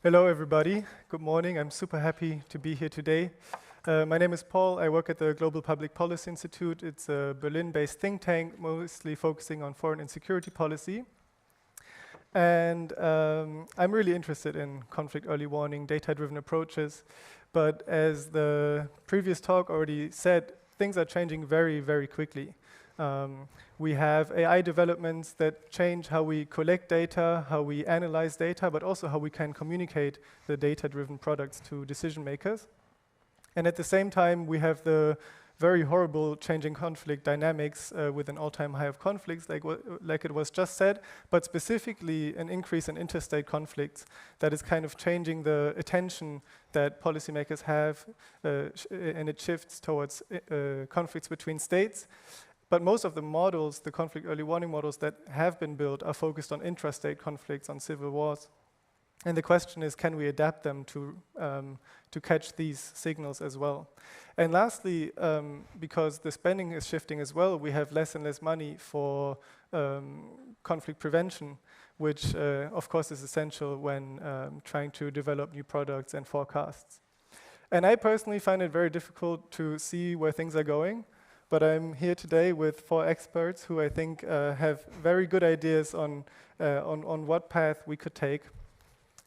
Hello, everybody. Good morning. I'm super happy to be here today. My name is Paul. I work at the Global Public Policy Institute. It's a Berlin-based think tank, mostly focusing on foreign and security policy. And I'm really interested in conflict early warning, data-driven approaches. But as the previous talk already said, things are changing very, very quickly. We have AI developments that change how we collect data, how we analyze data, but also how we can communicate the data-driven products to decision makers. And at the same time, we have the very horrible changing conflict dynamics with an all-time high of conflicts, like it was just said, but specifically an increase in interstate conflicts that is kind of changing the attention that policymakers have, and it shifts towards conflicts between states. But most of the models, the conflict early warning models that have been built, are focused on intrastate conflicts, on civil wars. And the question is, can we adapt them to catch these signals as well? And lastly, because the spending is shifting as well, we have less and less money for conflict prevention, which of course is essential when trying to develop new products and forecasts. And I personally find it very difficult to see where things are going. But I'm here today with 4 experts who I think have very good ideas on what path we could take.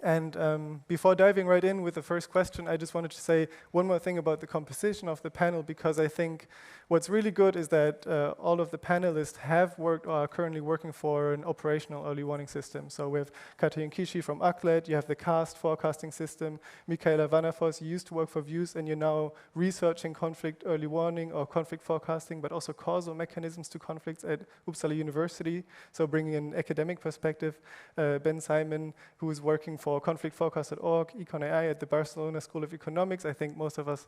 And before diving right in with the first question, I just wanted to say one more thing about the composition of the panel, because I think what's really good is that all of the panelists have worked or are currently working for an operational early warning system. So we have Katrin Kishi from ACLED, you have the CAST forecasting system, Michaela Vanafos, you used to work for Views, and you're now researching conflict early warning or conflict forecasting, but also causal mechanisms to conflicts at Uppsala University, so bringing an academic perspective. Ben Simon, who is working for conflictforecast.org, Econ AI at the Barcelona School of Economics. I think most of us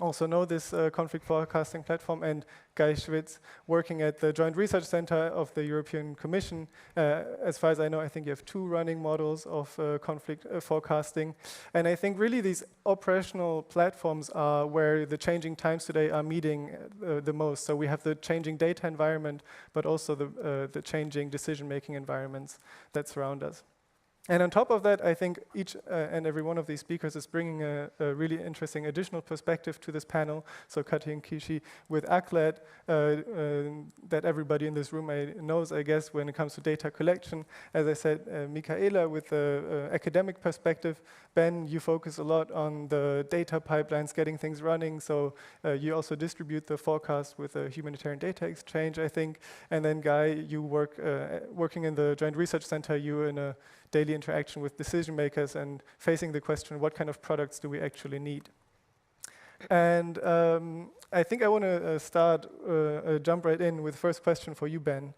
also know this conflict forecasting platform, and Guy Schwitz, working at the Joint Research Center of the European Commission. As far as I know, I think you have 2 running models of conflict forecasting. And I think really these operational platforms are where the changing times today are meeting the most. So we have the changing data environment, but also the changing decision-making environments that surround us. And on top of that, I think each and every one of these speakers is bringing a really interesting additional perspective to this panel. So Katrin Kishi with ACLED, that everybody in this room knows, I guess, when it comes to data collection. As I said, Michaela with the academic perspective. Ben, you focus a lot on the data pipelines, getting things running. So you also distribute the forecast with a humanitarian data exchange, I think. And then Guy, you working in the Joint Research Center, you're in a daily interaction with decision makers and facing the question, what kind of products do we actually need? And I think I want to jump right in with the first question for you, Ben,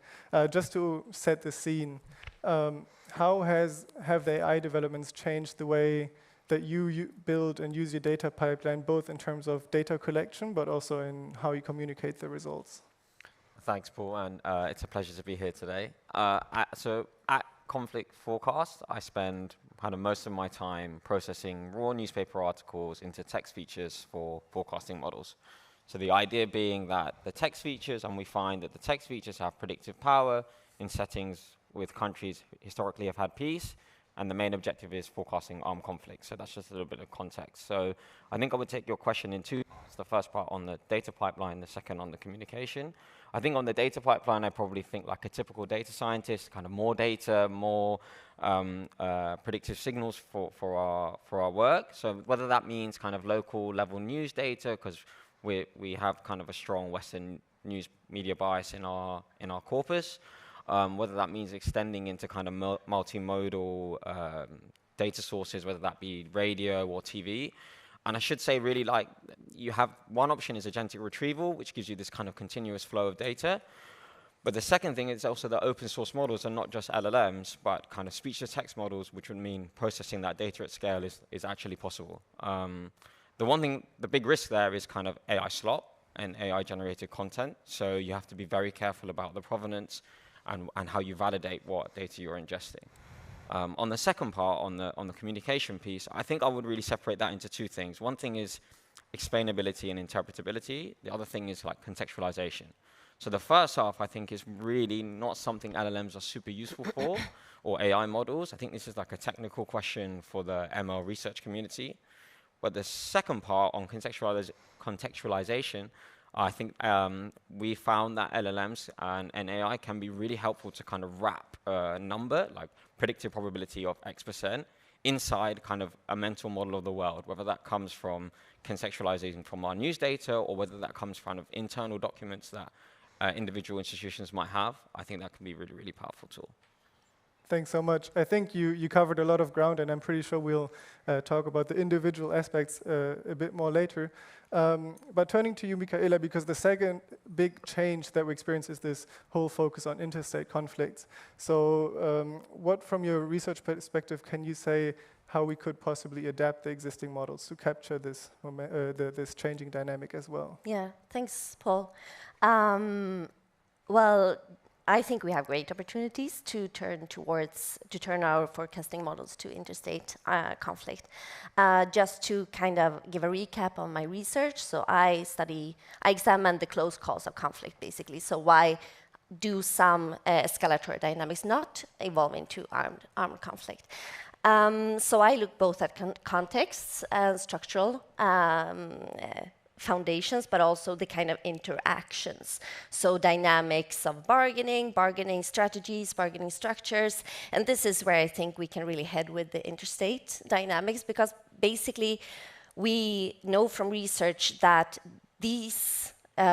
just to set the scene. How have the AI developments changed the way that you build and use your data pipeline, both in terms of data collection, but also in how you communicate the results? Thanks, Paul, and it's a pleasure to be here today. So at Conflict Forecast, I spend kind of most of my time processing raw newspaper articles into text features for forecasting models. So the idea being that the text features, and we find that the text features have predictive power in settings with countries historically have had peace, and the main objective is forecasting armed conflict. So that's just a little bit of context. So I think I would take your question in 2 parts. The first part on the data pipeline, the second on the communication. I think on the data pipeline, I probably think like a typical data scientist, kind of more data, more predictive signals for our work. So whether that means kind of local level news data, because we have kind of a strong Western news media bias in our corpus, whether that means extending into kind of multimodal data sources, whether that be radio or TV. And I should say really like you have one option is agentic retrieval, which gives you this kind of continuous flow of data. But the second thing is also that open source models are not just LLMs, but kind of speech to text models, which would mean processing that data at scale is actually possible. The big risk there is kind of AI slop and AI generated content. So you have to be very careful about the provenance and how you validate what data you're ingesting. On the second part, on the communication piece, I think I would really separate that into 2 things. One thing is explainability and interpretability. The other thing is like contextualization. So the first half, I think, is really not something LLMs are super useful for, or AI models. I think this is like a technical question for the ML research community. But the second part on contextualization, I think we found that LLMs and AI can be really helpful to kind of wrap a number, like predictive probability of X%, inside kind of a mental model of the world, whether that comes from contextualizing from our news data or whether that comes from kind of internal documents that individual institutions might have. I think that can be a really, really powerful tool. Thanks so much. I think you covered a lot of ground, and I'm pretty sure we'll talk about the individual aspects a bit more later. But turning to you, Michaela, because the second big change that we experience is this whole focus on interstate conflicts. So what, from your research perspective, can you say how we could possibly adapt the existing models to capture this, this changing dynamic as well? Yeah, thanks, Paul. Well, I think we have great opportunities to turn our forecasting models to interstate conflict. Just to kind of give a recap on my research, so I examined the close cause of conflict, basically. So why do some escalatory dynamics not evolve into armed conflict? So I look both at contexts and structural foundations, but also the kind of interactions. So dynamics of bargaining strategies, bargaining structures. And this is where I think we can really head with the interstate dynamics, because basically we know from research that these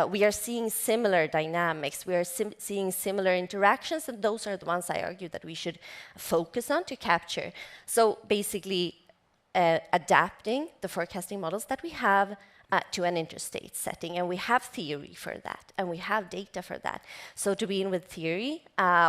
we are seeing similar dynamics, we are seeing similar interactions, and those are the ones I argue that we should focus on to capture. So basically adapting the forecasting models that we have to an interstate setting, and we have theory for that, and we have data for that. So to begin with theory,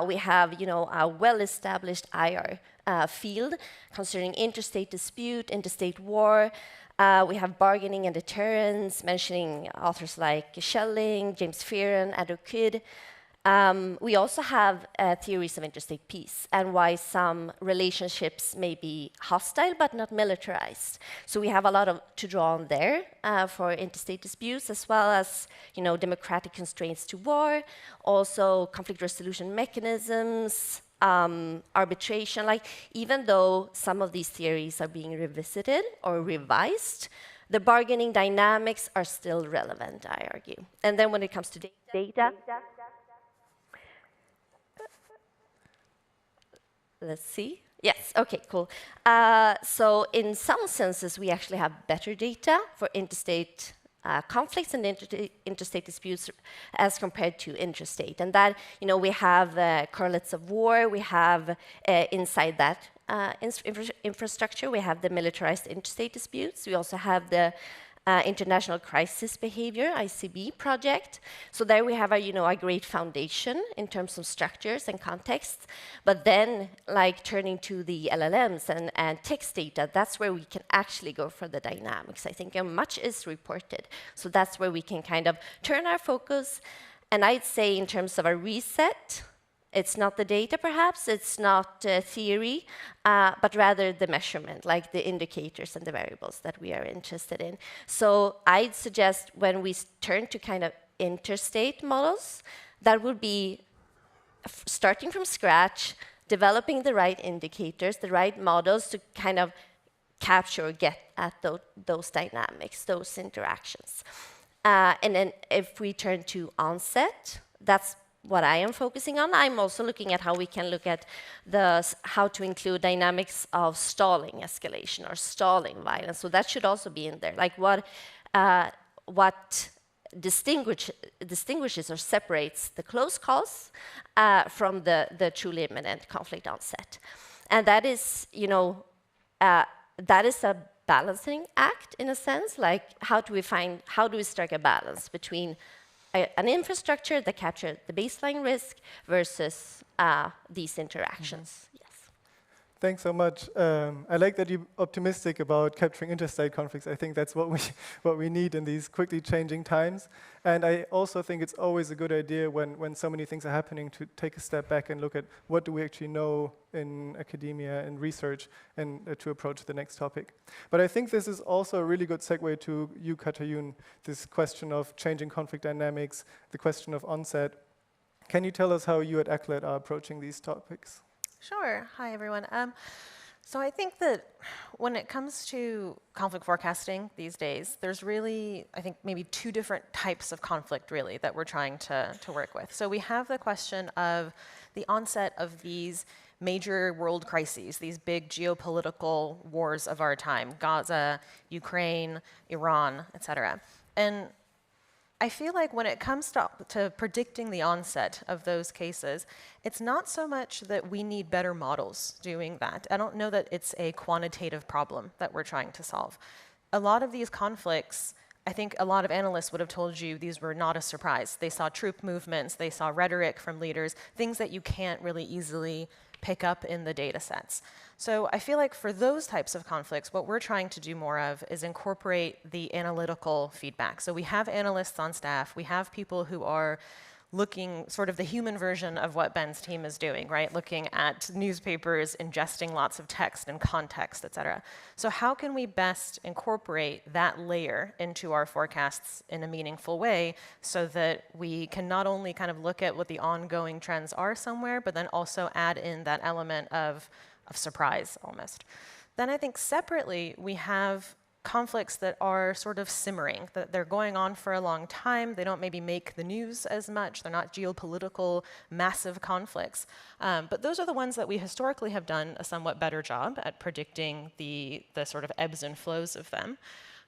we have a well-established IR field concerning interstate dispute, interstate war. We have bargaining and deterrence, mentioning authors like Schelling, James Fearon, Andrew Kidd. We also have theories of interstate peace and why some relationships may be hostile but not militarized. So we have a lot to draw on there for interstate disputes, as well as democratic constraints to war, also conflict resolution mechanisms, arbitration. Like, even though some of these theories are being revisited or revised, the bargaining dynamics are still relevant, I argue. And then when it comes to data. Let's see. Yes, okay, cool. So in some senses, we actually have better data for interstate conflicts and interstate disputes as compared to intrastate. And that, we have correlates of war, we have inside that infrastructure, we have the militarized interstate disputes, we also have the International Crisis Behavior, ICB project. So there we have a great foundation in terms of structures and contexts. But then, like, turning to the LLMs and text data, that's where we can actually go for the dynamics, I think, and much is reported. So that's where we can kind of turn our focus. And I'd say in terms of a reset, it's not the data, perhaps, it's not theory, but rather the measurement, like the indicators and the variables that we are interested in. So I'd suggest when we turn to kind of interstate models, that would be starting from scratch, developing the right indicators, the right models to kind of capture or get at those dynamics, those interactions. And then if we turn to onset, that's what I am focusing on. I'm also looking at how we can look at how to include dynamics of stalling escalation or stalling violence. So that should also be in there. Like what distinguishes or separates the close calls from the truly imminent conflict onset. And that is, that is a balancing act in a sense. Like, how do we strike a balance between an infrastructure that captures the baseline risk versus these interactions? Yes. Thanks so much. I like that you're optimistic about capturing interstate conflicts. I think that's what we need in these quickly changing times. And I also think it's always a good idea when so many things are happening to take a step back and look at what do we actually know in academia and research, and to approach the next topic. But I think this is also a really good segue to you, Katayun, this question of changing conflict dynamics, the question of onset. Can you tell us how you at ACLED are approaching these topics? Sure. Hi, everyone. So I think that when it comes to conflict forecasting these days, there's really, I think, maybe two different types of conflict, really, that we're trying to work with. So we have the question of the onset of these major world crises, these big geopolitical wars of our time, Gaza, Ukraine, Iran, et cetera. And I feel like when it comes to predicting the onset of those cases, it's not so much that we need better models doing that. I don't know that it's a quantitative problem that we're trying to solve. A lot of these conflicts, I think a lot of analysts would have told you these were not a surprise. They saw troop movements, they saw rhetoric from leaders, things that you can't really easily pick up in the data sets. So I feel like for those types of conflicts, what we're trying to do more of is incorporate the analytical feedback. So we have analysts on staff, we have people who are looking sort of the human version of what Ben's team is doing, right? Looking at newspapers, ingesting lots of text and context, et cetera. So how can we best incorporate that layer into our forecasts in a meaningful way so that we can not only kind of look at what the ongoing trends are somewhere, but then also add in that element of surprise almost. Then I think separately, we have conflicts that are sort of simmering, that they're going on for a long time. They don't maybe make the news as much. They're not geopolitical, massive conflicts. But those are the ones that we historically have done a somewhat better job at predicting the sort of ebbs and flows of them.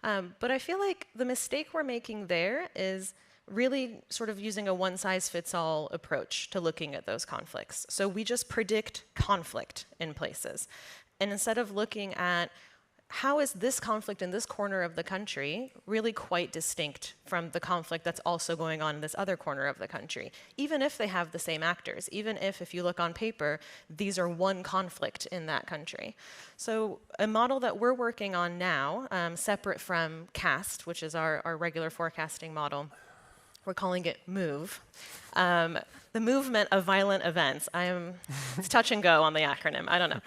But I feel like the mistake we're making there is really sort of using a one-size-fits-all approach to looking at those conflicts. So we just predict conflict in places. And instead of looking at how is this conflict in this corner of the country really quite distinct from the conflict that's also going on in this other corner of the country, even if they have the same actors, even if you look on paper, these are one conflict in that country. So a model that we're working on now, separate from CAST, which is our regular forecasting model, we're calling it MOVE, the movement of violent events. It's touch and go on the acronym, I don't know.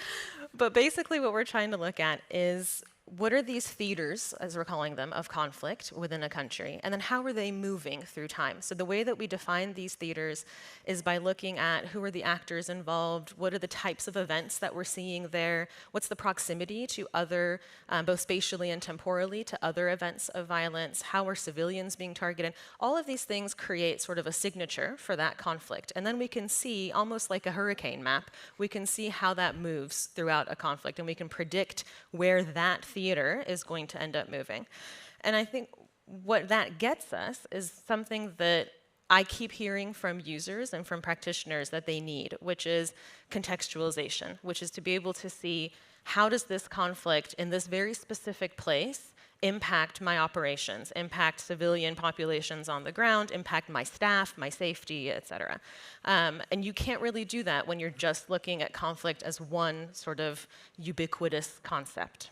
But basically what we're trying to look at is what are these theaters, as we're calling them, of conflict within a country, and then how are they moving through time? So the way that we define these theaters is by looking at who are the actors involved, what are the types of events that we're seeing there, what's the proximity to other, both spatially and temporally, to other events of violence, how are civilians being targeted. All of these things create sort of a signature for that conflict. And then we can see, almost like a hurricane map, we can see how that moves throughout a conflict, and we can predict where that theater is going to end up moving. And I think what that gets us is something that I keep hearing from users and from practitioners that they need, which is contextualization, which is to be able to see how does this conflict in this very specific place impact my operations, impact civilian populations on the ground, impact my staff, my safety, et cetera. And you can't really do that when you're just looking at conflict as one sort of ubiquitous concept.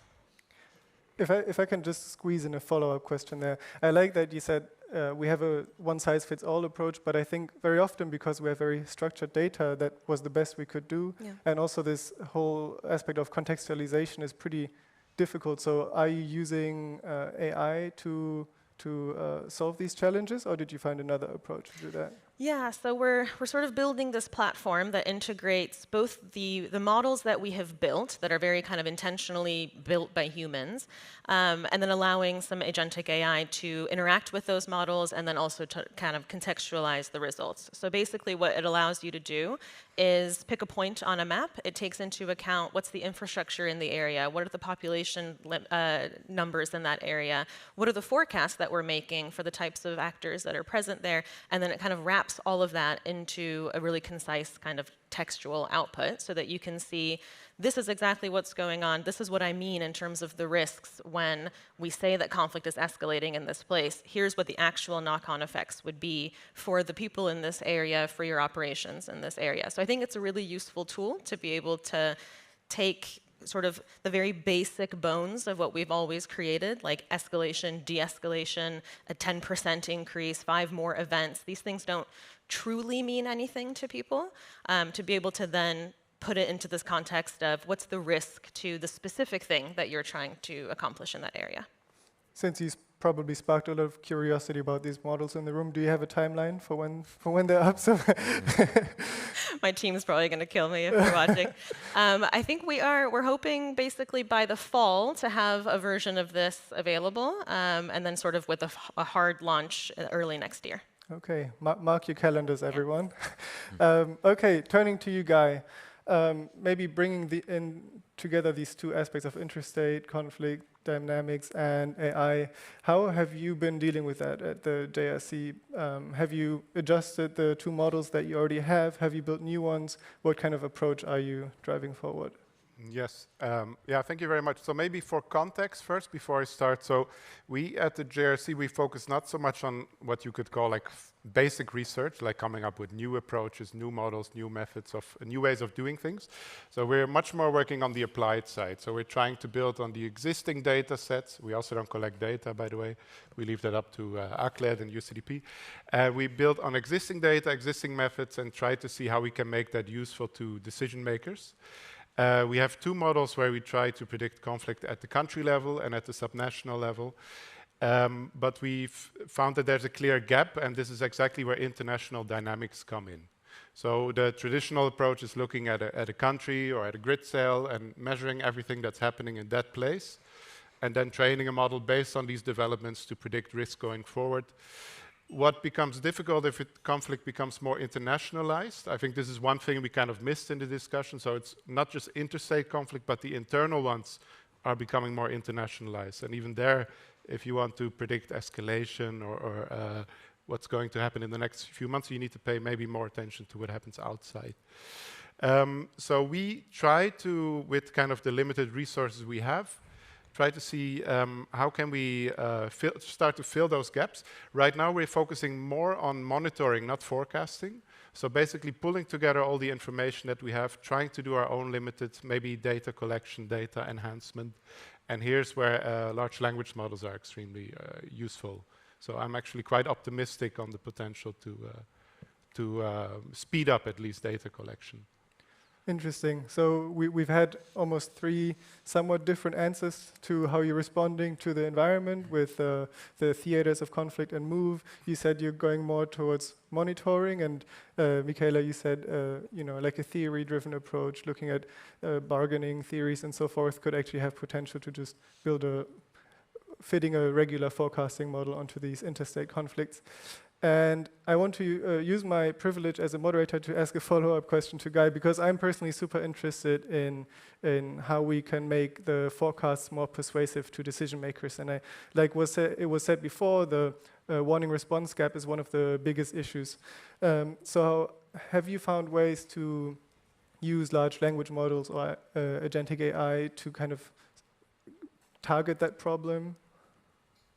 If I can just squeeze in a follow-up question there. I like that you said we have a one-size-fits-all approach, but I think very often because we have very structured data, that was the best we could do. Yeah. And also this whole aspect of contextualization is pretty difficult. So are you using AI to solve these challenges, or did you find another approach to do that? Yeah, so we're sort of building this platform that integrates both the models that we have built that are very kind of intentionally built by humans, and then allowing some agentic AI to interact with those models and then also to kind of contextualize the results. So basically what it allows you to do is pick a point on a map. It takes into account what's the infrastructure in the area, what are the population numbers in that area, what are the forecasts that we're making for the types of actors that are present there, and then it kind of wraps all of that into a really concise kind of textual output so that you can see this is exactly what's going on, this is what I mean in terms of the risks when we say that conflict is escalating in this place, here's what the actual knock-on effects would be for the people in this area, for your operations in this area. So I think it's a really useful tool to be able to take sort of the very basic bones of what we've always created, like escalation, de-escalation, a 10% increase, 5 more events. These things don't truly mean anything to people. To be able to then put it into this context of what's the risk to the specific thing that you're trying to accomplish in that area. Since you probably sparked a lot of curiosity about these models in the room, do you have a timeline for when they're up? So my team's probably going to kill me if they're watching. I think we're hoping basically by the fall to have a version of this available, and then sort of with a hard launch early next year. Okay, mark your calendars, everyone. Okay, turning to you, Guy. Maybe bringing together these two aspects of interstate conflict dynamics and AI. How have you been dealing with that at the JRC? Have you adjusted the two models that you already have? Have you built new ones? What kind of approach are you driving forward? Yes. Yeah, thank you very much. So maybe for context first, before I start. So we at the JRC, we focus not so much on what you could call like basic research, like coming up with new approaches, new models, new methods of new ways of doing things. So we're much more working on the applied side. So we're trying to build on the existing data sets. We also don't collect data, by the way. We leave that up to ACLED and UCDP. We build on existing data, existing methods, and try to see how we can make that useful to decision makers. We have two models where we try to predict conflict at the country level and at the subnational level. But we've found that there's a clear gap, and this is exactly where international dynamics come in. So the traditional approach is looking at a country or at a grid cell and measuring everything that's happening in that place, and then training a model based on these developments to predict risk going forward. What becomes difficult if conflict becomes more internationalized? I think this is one thing we kind of missed in the discussion. So it's not just interstate conflict, but the internal ones are becoming more internationalized. And even there, if you want to predict escalation or what's going to happen in the next few months, you need to pay maybe more attention to what happens outside. So we try to, with kind of the limited resources we have, try to see how can we start to fill those gaps. Right now, we're focusing more on monitoring, not forecasting. So basically pulling together all the information that we have, trying to do our own limited, maybe data collection, data enhancement. And here's where large language models are extremely useful. So I'm actually quite optimistic on the potential to speed up at least data collection. Interesting. So we've had almost 3 somewhat different answers to how you're responding to the environment with the theaters of conflict and move. You said you're going more towards monitoring, and Michaela, you said like a theory-driven approach, looking at bargaining theories and so forth, could actually have potential to just build fitting a regular forecasting model onto these interstate conflicts. And I want to use my privilege as a moderator to ask a follow-up question to Guy, because I'm personally super interested in how we can make the forecasts more persuasive to decision makers. And it was said before, the warning response gap is one of the biggest issues. So have you found ways to use large language models or agentic AI to kind of target that problem?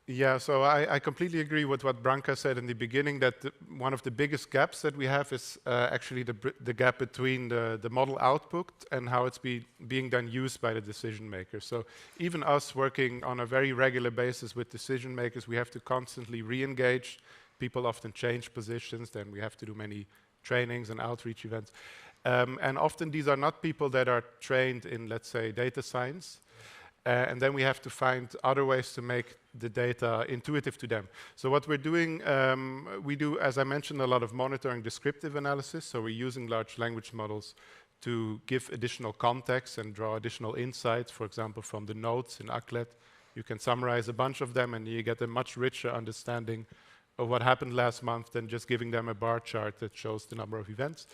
Yeah, so I completely agree with what Branka said in the beginning, that one of the biggest gaps that we have is actually the gap between the model output and how it's being then used by the decision makers. So even us working on a very regular basis with decision makers, we have to constantly re-engage. People often change positions, then we have to do many trainings and outreach events. And often these are not people that are trained in, let's say, data science. And then we have to find other ways to make the data intuitive to them. So what we're doing, we do, as I mentioned, a lot of monitoring descriptive analysis. So we're using large language models to give additional context and draw additional insights. For example, from the notes in ACLED, you can summarize a bunch of them and you get a much richer understanding of what happened last month than just giving them a bar chart that shows the number of events.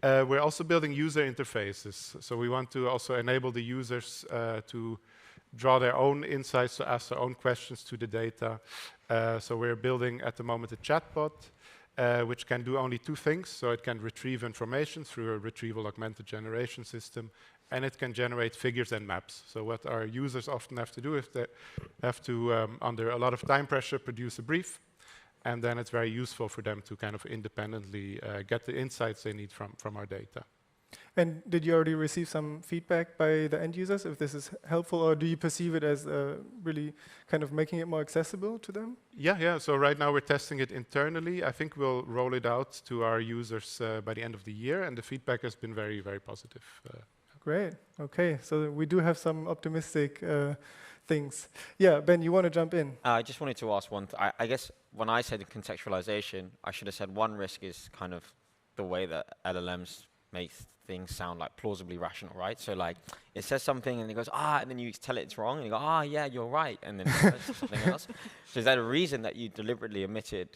We're also building user interfaces. So we want to also enable the users to draw their own insights, to ask their own questions to the data. So we're building at the moment a chatbot, which can do only 2 things. So it can retrieve information through a retrieval augmented generation system, and it can generate figures and maps. So what our users often have to do is they have to, under a lot of time pressure, produce a brief, and then it's very useful for them to kind of independently get the insights they need from our data. And did you already receive some feedback by the end users if this is helpful, or do you perceive it as really kind of making it more accessible to them? Yeah. So right now we're testing it internally. I think we'll roll it out to our users by the end of the year, and the feedback has been very, very positive. Great. Okay, so we do have some optimistic things. Yeah, Ben, you want to jump in? I just wanted to ask one. I guess when I said contextualization, I should have said one risk is kind of the way that LLMs make things sound like plausibly rational, right? So like it says something and it goes, and then you tell it it's wrong and you go, yeah, you're right. And then it says something else. So is that a reason that you deliberately omitted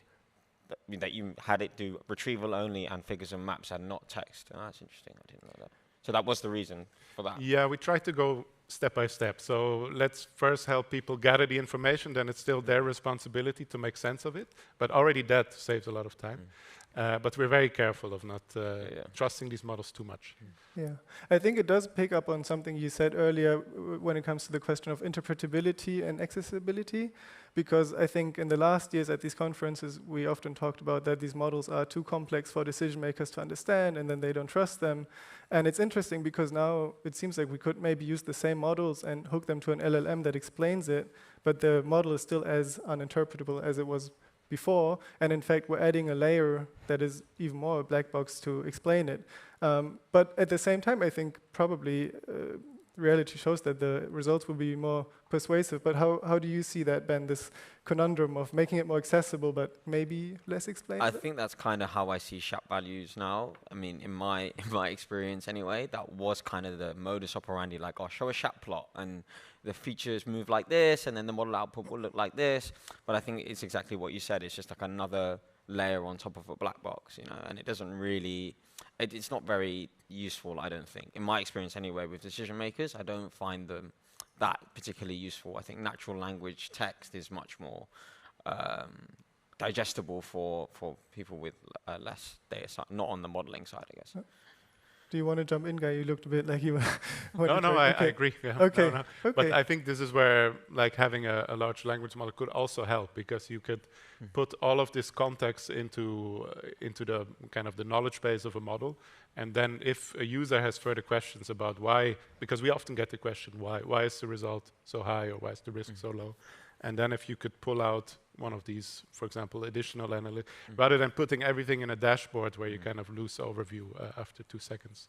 that you had it do retrieval only and figures and maps and not text? Oh, that's interesting. I didn't know that. So that was the reason for that. Yeah, we tried to go step by step. So let's first help people gather the information, then it's still their responsibility to make sense of it. But already that saves a lot of time. But we're very careful of not trusting these models too much. Yeah, I think it does pick up on something you said earlier when it comes to the question of interpretability and accessibility, because I think in the last years at these conferences, we often talked about that these models are too complex for decision makers to understand, and then they don't trust them. And it's interesting because now it seems like we could maybe use the same models and hook them to an LLM that explains it, but the model is still as uninterpretable as it was before, and in fact we're adding a layer that is even more a black box to explain it. But at the same time, I think probably reality shows that the results will be more persuasive. But how do you see that, Ben, this conundrum of making it more accessible but maybe less explainable? I think that's kind of how I see SHAP values now. I mean, in my experience anyway, that was kind of the modus operandi, like, I'll show a SHAP plot and the features move like this and then the model output will look like this. But I think it's exactly what you said. It's just like another layer on top of a black box, you know, and it doesn't really, it's not very useful, I don't think. In my experience anyway with decision makers, I don't find them that particularly useful. I think natural language text is much more digestible for people with less data, not on the modeling side, I guess. Do you want to jump in, Guy? You looked a bit like you were. No, I agree. Yeah. Okay. No. Okay. But I think this is where like having a large language model could also help, because you could put all of this context into the kind of the knowledge base of a model, and then if a user has further questions about why, because we often get the question why is the result so high or why is the risk so low, and then if you could pull out one of these, for example, additional analytics, rather than putting everything in a dashboard where you kind of lose overview after 2 seconds.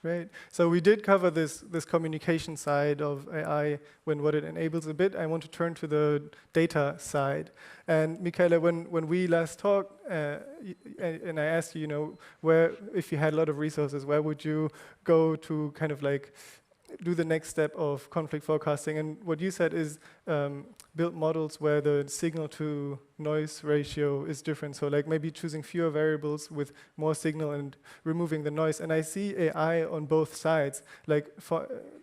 Great. So we did cover this communication side of AI when what it enables a bit. I want to turn to the data side. And Michaela, when we last talked, and I asked you, where, if you had a lot of resources, where would you go to kind of like do the next step of conflict forecasting? And what you said is build models where the signal to noise ratio is different. So like maybe choosing fewer variables with more signal and removing the noise. And I see AI on both sides. Like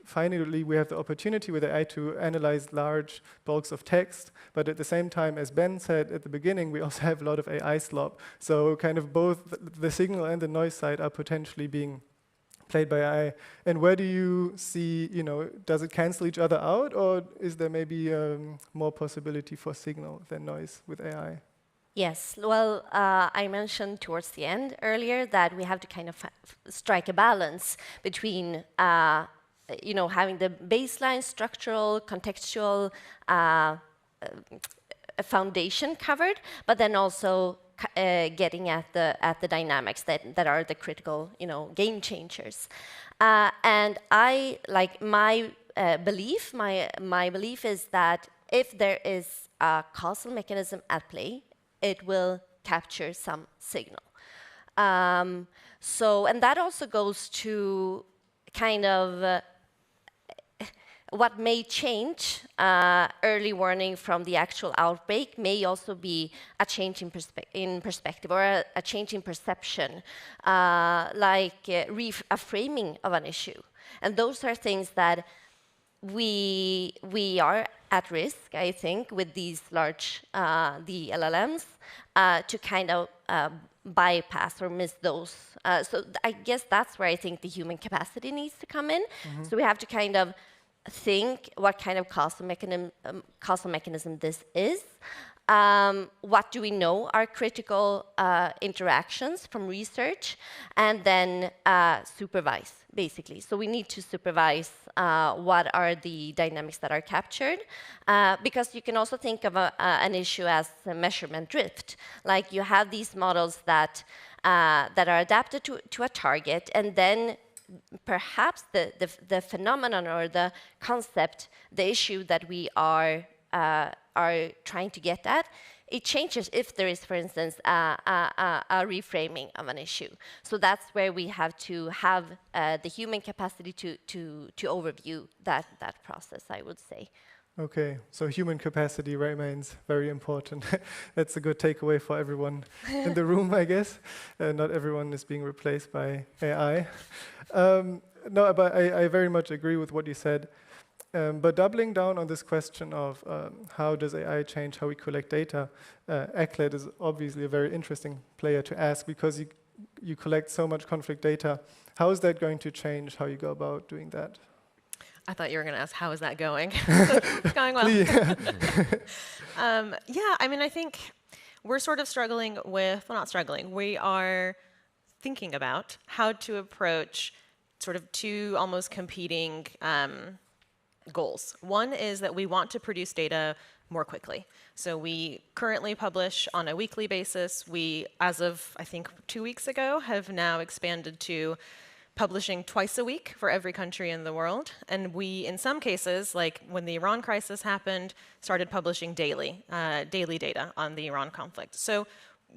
finally, we have the opportunity with AI to analyze large bulks of text. But at the same time, as Ben said at the beginning, we also have a lot of AI slop. So kind of both the signal and the noise side are potentially being played by AI. And where do you see, does it cancel each other out, or is there maybe more possibility for signal than noise with AI? Yes, well, I mentioned towards the end earlier that we have to kind of strike a balance between, having the baseline structural, contextual foundation covered, but then also getting at the dynamics that are the critical, game changers. And I like my belief. My belief is that if there is a causal mechanism at play, it will capture some signal. And that also goes to kind of what may change. Early warning from the actual outbreak may also be a change in perspective or a change in perception, like a framing of an issue. And those are things that we are at risk, I think, with these large, the LLMs, to kind of bypass or miss those. So I guess that's where I think the human capacity needs to come in. So we have to kind of think what kind of causal mechanism this is, what do we know are critical interactions from research, and then supervise, basically. So we need to supervise what are the dynamics that are captured, because you can also think of an issue as a measurement drift. Like you have these models that are adapted to a target, and then perhaps the phenomenon or the concept, the issue that we are trying to get at, it changes if there is, for instance, a reframing of an issue. So that's where we have to have the human capacity to overview that process, I would say. Okay, so human capacity remains very important. That's a good takeaway for everyone in the room, I guess. Not everyone is being replaced by AI. No, but I very much agree with what you said. But doubling down on this question of how does AI change how we collect data, ACLED is obviously a very interesting player to ask, because you collect so much conflict data. How is that going to change how you go about doing that? I thought you were going to ask, how is that going? It's going well. Yeah, I mean, I think we're sort of struggling with, well, not struggling, we are thinking about how to approach sort of two almost competing goals. One is that we want to produce data more quickly. So we currently publish on a weekly basis. We, as of, I think, 2 weeks ago, have now expanded to publishing twice a week for every country in the world. And we, in some cases, like when the Iran crisis happened, started publishing daily data on the Iran conflict. So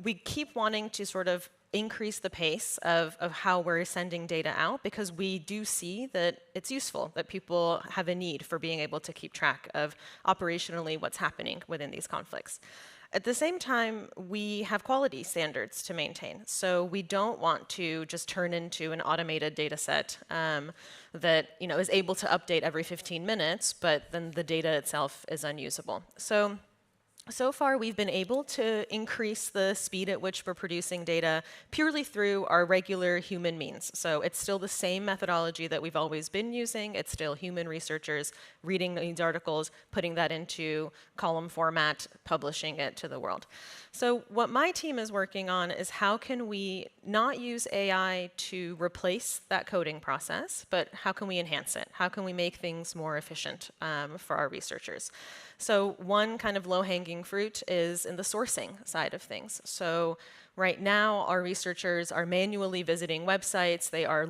we keep wanting to sort of increase the pace of how we're sending data out, because we do see that it's useful, that people have a need for being able to keep track of operationally what's happening within these conflicts. At the same time, we have quality standards to maintain. So we don't want to just turn into an automated data set that is able to update every 15 minutes, but then the data itself is unusable. So far, we've been able to increase the speed at which we're producing data purely through our regular human means. So it's still the same methodology that we've always been using. It's still human researchers reading these articles, putting that into column format, publishing it to the world. So what my team is working on is how can we not use AI to replace that coding process, but how can we enhance it? How can we make things more efficient for our researchers? So one kind of low-hanging fruit is in the sourcing side of things. So right now, our researchers are manually visiting websites. They're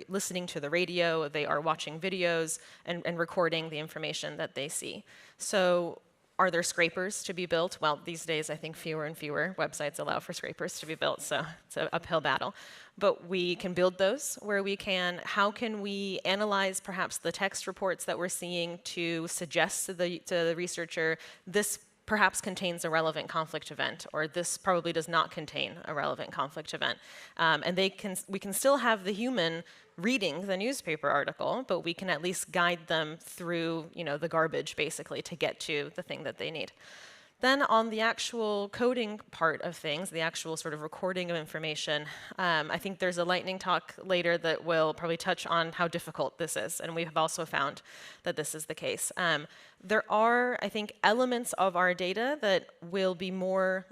listening to the radio. They are watching videos and recording the information that they see. So are there scrapers to be built? Well, these days, I think fewer and fewer websites allow for scrapers to be built, so it's an uphill battle. But we can build those where we can. How can we analyze perhaps the text reports that we're seeing to suggest to the researcher, this perhaps contains a relevant conflict event, or this probably does not contain a relevant conflict event. And we can still have the human reading the newspaper article, but we can at least guide them through the garbage, basically, to get to the thing that they need. Then on the actual coding part of things, the actual sort of recording of information, I think there's a lightning talk later that will probably touch on how difficult this is, and we have also found that this is the case. There are, I think, elements of our data that will be more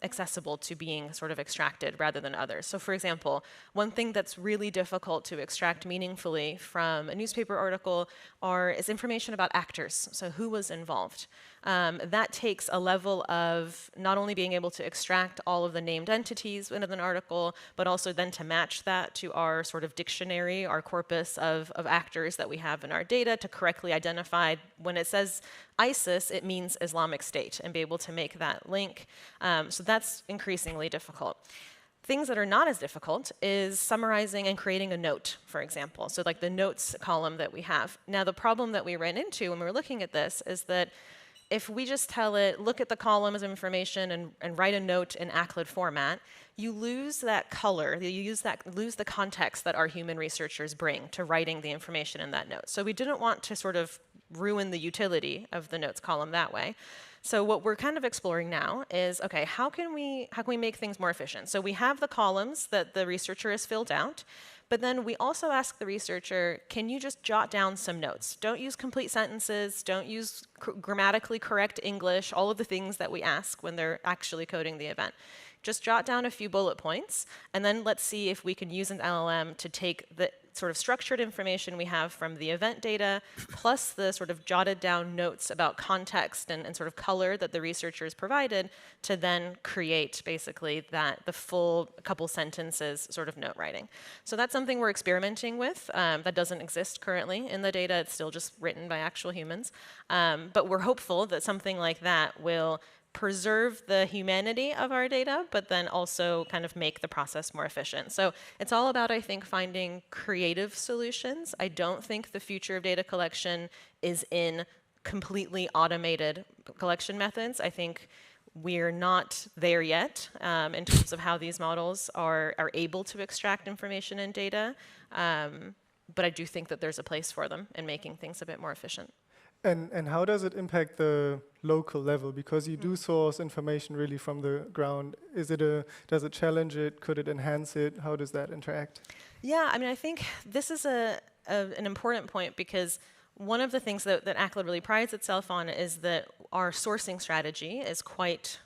accessible to being sort of extracted rather than others. So for example, one thing that's really difficult to extract meaningfully from a newspaper article is information about actors, so who was involved. That takes a level of not only being able to extract all of the named entities in an article, but also then to match that to our sort of dictionary, our corpus of actors that we have in our data to correctly identify when it says ISIS, it means Islamic State, and be able to make that link. So that's increasingly difficult. Things that are not as difficult is summarizing and creating a note, for example. So like the notes column that we have. Now the problem that we ran into when we were looking at this is that if we just tell it, look at the columns of information and write a note in ACLED format, you lose that color, you lose the context that our human researchers bring to writing the information in that note. So we didn't want to sort of ruin the utility of the notes column that way. So what we're kind of exploring now is, okay, how can we make things more efficient? So we have the columns that the researcher has filled out, But then we also ask the researcher, can you just jot down some notes? Don't use complete sentences, don't use grammatically correct English, all of the things that we ask when they're actually coding the event. Just jot down a few bullet points, and then let's see if we can use an LLM to take the sort of structured information we have from the event data, plus the sort of jotted down notes about context and sort of color that the researchers provided, to then create basically the full couple sentences sort of note writing. So that's something we're experimenting with. That doesn't exist currently in the data. It's still just written by actual humans. But we're hopeful that something like that will preserve the humanity of our data, but then also kind of make the process more efficient. So it's all about, I think, finding creative solutions. I don't think the future of data collection is in completely automated collection methods. I think we're not there yet in terms of how these models are able to extract information and data. But I do think that there's a place for them in making things a bit more efficient. And how does it impact the local level? Because you do source information really from the ground. Does it challenge it? Could it enhance it? How does that interact? Yeah, I mean, I think this is an important point, because one of the things that ACLA really prides itself on is that our sourcing strategy is quite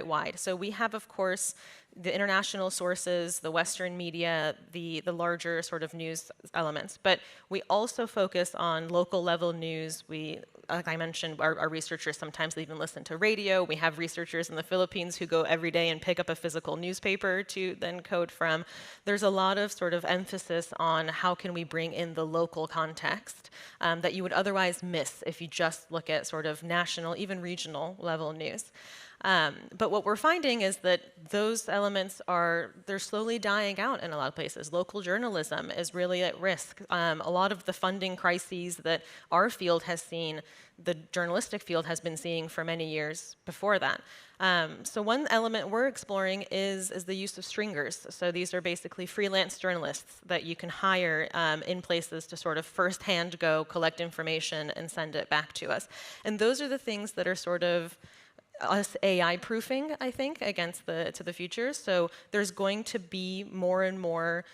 wide. So we have, of course, the international sources, the Western media, the larger sort of news elements. But we also focus on local level news. Like I mentioned, our researchers sometimes even listen to radio. We have researchers in the Philippines who go every day and pick up a physical newspaper to then code from. There's a lot of sort of emphasis on how can we bring in the local context that you would otherwise miss if you just look at sort of national, even regional level news. But what we're finding is that those elements they're slowly dying out in a lot of places. Local journalism is really at risk. A lot of the funding crises that our field has seen, the journalistic field has been seeing for many years before that. So one element we're exploring is the use of stringers. So these are basically freelance journalists that you can hire in places to sort of firsthand go collect information and send it back to us. And those are the things that are sort of us AI proofing, I think, to the future. So there's going to be more and more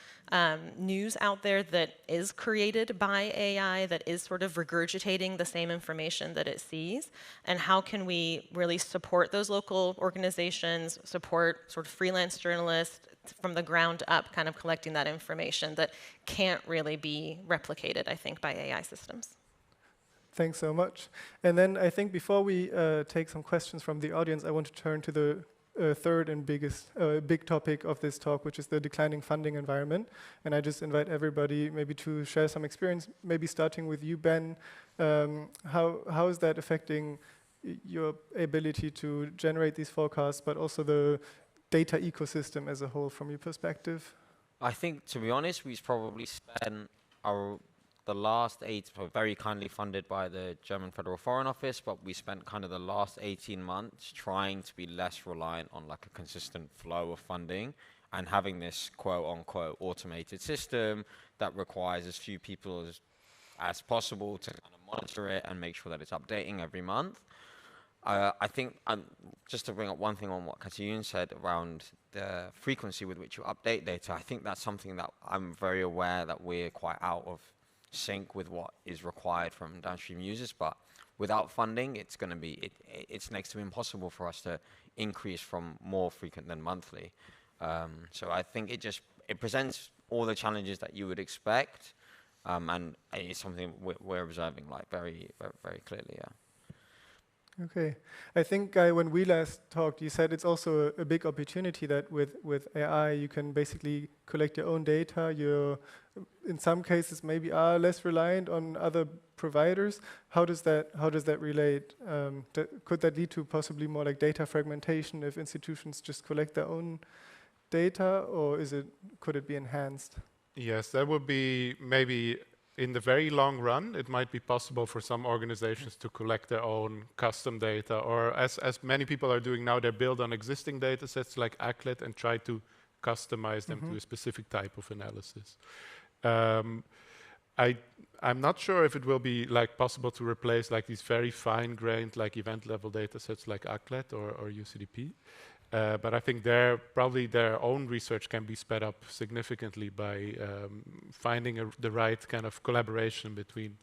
news out there that is created by AI, that is sort of regurgitating the same information that it sees. And how can we really support those local organizations, support sort of freelance journalists from the ground up, kind of collecting that information that can't really be replicated, I think, by AI systems. Thanks so much. And then I think before we take some questions from the audience, I want to turn to the third and big topic of this talk, which is the declining funding environment. And I just invite everybody maybe to share some experience, maybe starting with you, Ben. How is that affecting your ability to generate these forecasts, but also the data ecosystem as a whole from your perspective? I think, to be honest, we've probably spent the last very kindly funded by the German Federal Foreign Office, but we spent kind of the last 18 months trying to be less reliant on like a consistent flow of funding and having this quote-unquote automated system that requires as few people as possible to kind of monitor it and make sure that it's updating every month. I think, just to bring up one thing on what Katayun said around the frequency with which you update data, I think that's something that I'm very aware that we're quite out of sync with what is required from downstream users, but without funding, it's going to be it's next to impossible for us to increase from more frequent than monthly. So I think it presents all the challenges that you would expect, and it's something we're observing like very, very, very clearly. Yeah. Okay. I think, Guy, when we last talked, you said it's also a big opportunity that with AI, you can basically collect your own data. You, in some cases, maybe are less reliant on other providers. How does that relate? Could that lead to possibly more like data fragmentation if institutions just collect their own data, or could it be enhanced? Yes, that would be maybe. In the very long run, it might be possible for some organizations to collect their own custom data, or as many people are doing now, they build on existing data sets like ACLET and try to customize them to a specific type of analysis. I'm not sure if it will be like possible to replace like these very fine-grained like event-level data sets like ACLET or UCDP. But I think probably their own research can be sped up significantly by finding the right kind of collaboration between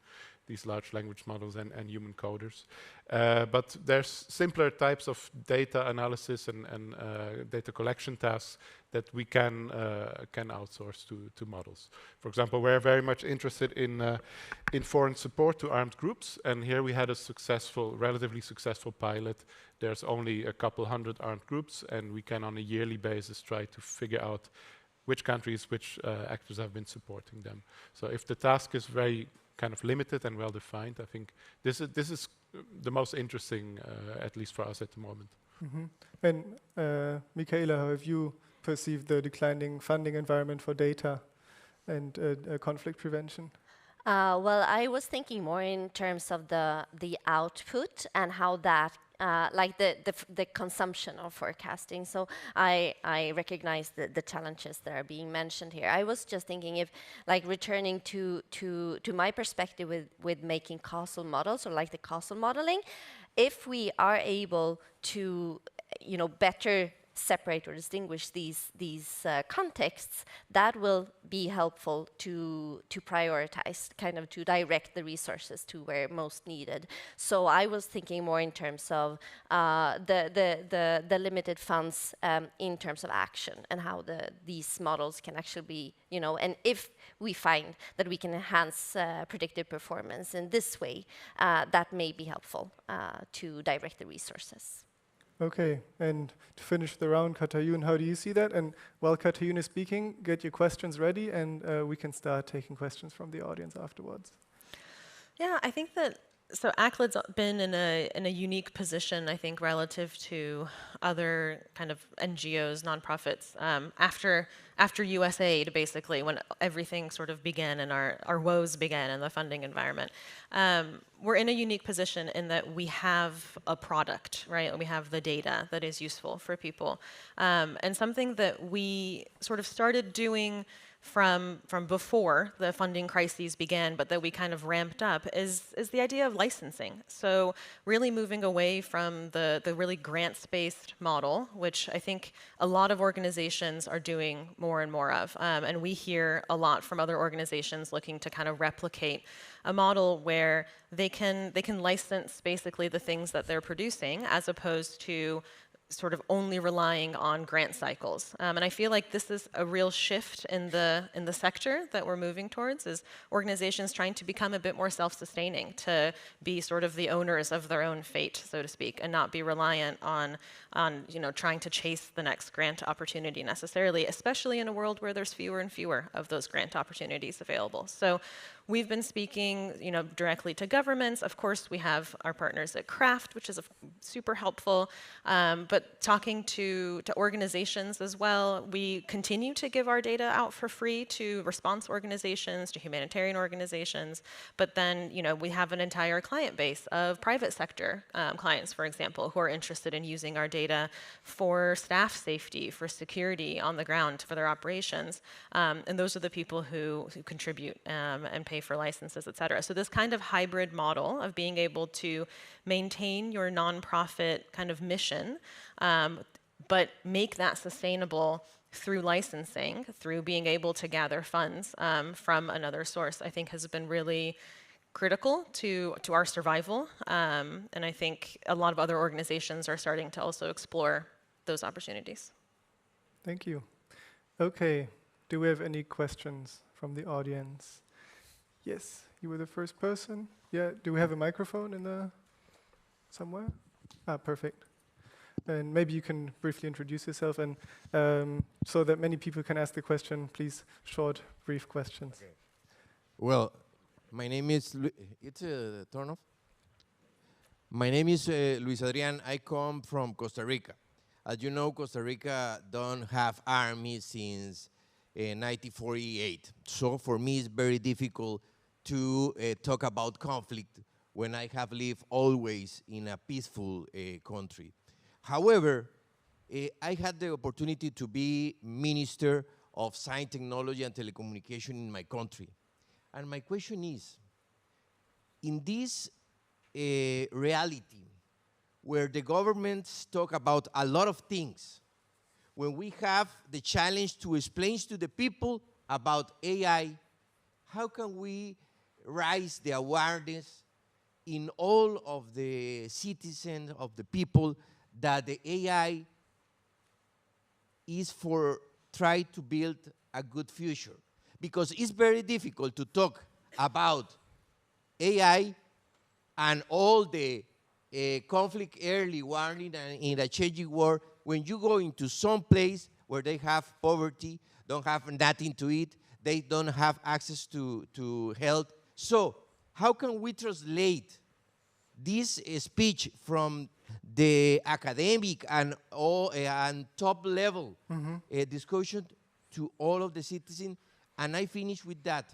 these large language models and human coders. But there's simpler types of data analysis and data collection tasks that we can outsource to models. For example, we're very much interested in foreign support to armed groups, and here we had a relatively successful pilot. There's only a couple hundred armed groups, and we can on a yearly basis try to figure out which countries, which actors have been supporting them. So if the task is very kind of limited and well defined, I think this is the most interesting, at least for us at the moment. And Michaela, how have you perceived the declining funding environment for data and conflict prevention? Well, I was thinking more in terms of the output and how that, like the consumption of forecasting. So I recognize the challenges that are being mentioned here. I was just thinking if, like, returning to my perspective with making causal models, or like the causal modeling, if we are able to, better separate or distinguish these contexts, that will be helpful to prioritize, kind of to direct the resources to where most needed. So I was thinking more in terms of the limited funds in terms of action, and how these models can actually be, and if we find that we can enhance predictive performance in this way, that may be helpful to direct the resources. Okay, and to finish the round, Katayun, how do you see that? And while Katayun is speaking, get your questions ready, and we can start taking questions from the audience afterwards. Yeah, I think that, so ACLED's been in a unique position, I think, relative to other kind of NGOs, nonprofits, after USAID, basically, when everything sort of began and our woes began in the funding environment. We're in a unique position in that we have a product, right? We have the data that is useful for people. And something that we sort of started doing from before the funding crises began, but that we kind of ramped up, is the idea of licensing. So really moving away from the really grants-based model, which I think a lot of organizations are doing more and more of. And we hear a lot from other organizations looking to kind of replicate a model where they can license basically the things that they're producing, as opposed to sort of only relying on grant cycles. And I feel like this is a real shift in the sector that we're moving towards, is organizations trying to become a bit more self-sustaining, to be sort of the owners of their own fate, so to speak, and not be reliant on trying to chase the next grant opportunity necessarily, especially in a world where there's fewer and fewer of those grant opportunities available. So we've been speaking, directly to governments. Of course, we have our partners at Craft, which is super helpful. But talking to organizations as well, we continue to give our data out for free to response organizations, to humanitarian organizations. But then, we have an entire client base of private sector clients, for example, who are interested in using our data for staff safety, for security on the ground, for their operations. And those are the people who contribute and pay for licenses, et cetera. So this kind of hybrid model of being able to maintain your nonprofit kind of mission, but make that sustainable through licensing, through being able to gather funds from another source, I think has been really critical to our survival. And I think a lot of other organizations are starting to also explore those opportunities. Thank you. Okay, do we have any questions from the audience? Yes, you were the first person. Yeah, do we have a microphone somewhere? Perfect. And maybe you can briefly introduce yourself, and so that many people can ask the question, please, short, brief questions. Okay. Well, my name is, it's a turn off? My name is Luis Adrian. I come from Costa Rica. As you know, Costa Rica don't have army since 1948. So for me, it's very difficult to talk about conflict when I have lived always in a peaceful country. However, I had the opportunity to be Minister of Science, Technology, and Telecommunication in my country. And my question is, in this reality, where the governments talk about a lot of things, when we have the challenge to explain to the people about AI, how can we raise the awareness in all of the citizens, of the people, that the AI is for try to build a good future? Because it's very difficult to talk about AI and all the conflict early warning and in a changing world when you go into some place where they have poverty, don't have nothing to eat, they don't have access to health. So how can we translate this speech from the academic and top level discussion to all of the citizens? And I finish with that,